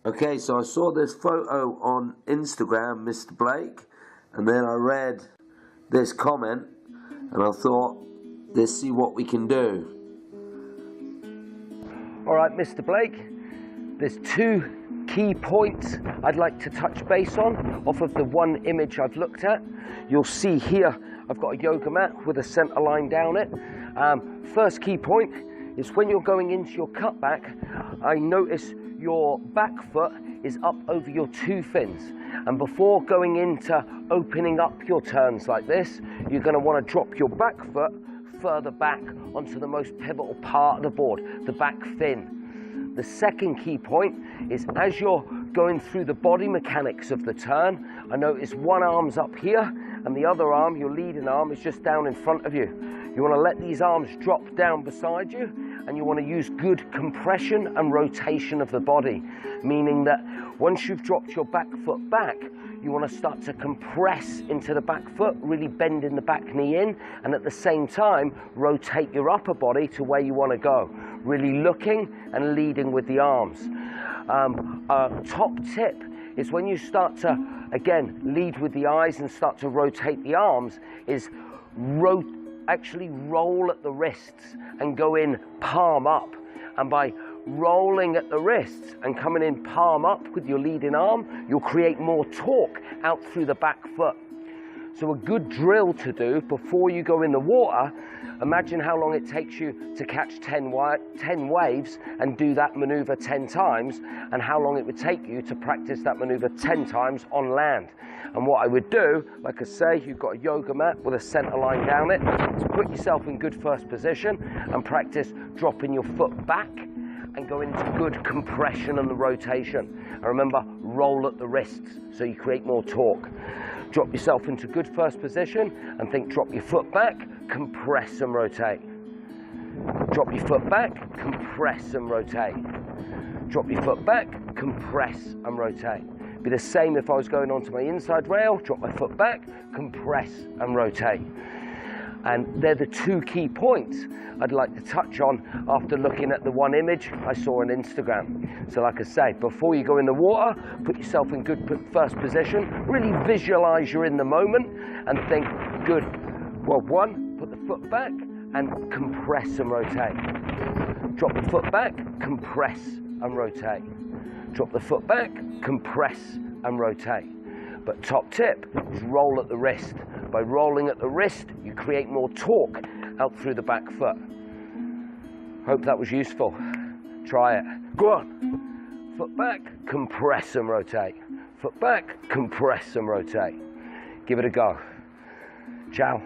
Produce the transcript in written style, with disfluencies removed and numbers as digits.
Okay, so I saw this photo on Instagram, Mr. Blake, and then I read this comment, and I thought, let's see what we can do. All right, Mr. Blake, there's two key points I'd like to touch base on off of the one image I've looked at. You'll see here I've got a yoga mat with a center line down it. First key point is when you're going into your cutback, I notice your back foot is up over your two fins. And before going into opening up your turns like this, you're going to want to drop your back foot further back onto the most pivotal part of the board, the back fin. The second key point is as you're going through the body mechanics of the turn, I notice one arm's up here and the other arm, your leading arm, is just down in front of you. You want to let these arms drop down beside you, and you want to use good compression and rotation of the body, meaning that once you've dropped your back foot back, you want to start to compress into the back foot, really bending the back knee in, and at the same time, rotate your upper body to where you want to go, really looking and leading with the arms. Top tip is when you start to, again, lead with the eyes and start to rotate the arms, is actually roll at the wrists and go in palm up. And by rolling at the wrists and coming in palm up with your leading arm, you'll create more torque out through the back foot. So a good drill to do before you go in the water, imagine how long it takes you to catch 10 waves and do that maneuver 10 times, and how long it would take you to practice that maneuver 10 times on land. And what I would do, like I say, you've got a yoga mat with a center line down it, is put yourself in good first position and practice dropping your foot back and go into good compression and the rotation. And remember, roll at the wrists so you create more torque. Drop yourself into good first position and think drop your foot back, compress and rotate. Drop your foot back, compress and rotate. Drop your foot back, compress and rotate. Be the same if I was going onto my inside rail, drop my foot back, compress and rotate. And they're the two key points I'd like to touch on after looking at the one image I saw on Instagram. So like I say, before you go in the water, put yourself in good first position, really visualize you're in the moment and think, good, well, one, put the foot back and compress and rotate. Drop the foot back, compress and rotate. Drop the foot back, compress and rotate. But top tip is roll at the wrist. By rolling at the wrist, you create more torque out through the back foot. Hope that was useful. Try it. Go on. Foot back, compress and rotate. Foot back, compress and rotate. Give it a go. Ciao.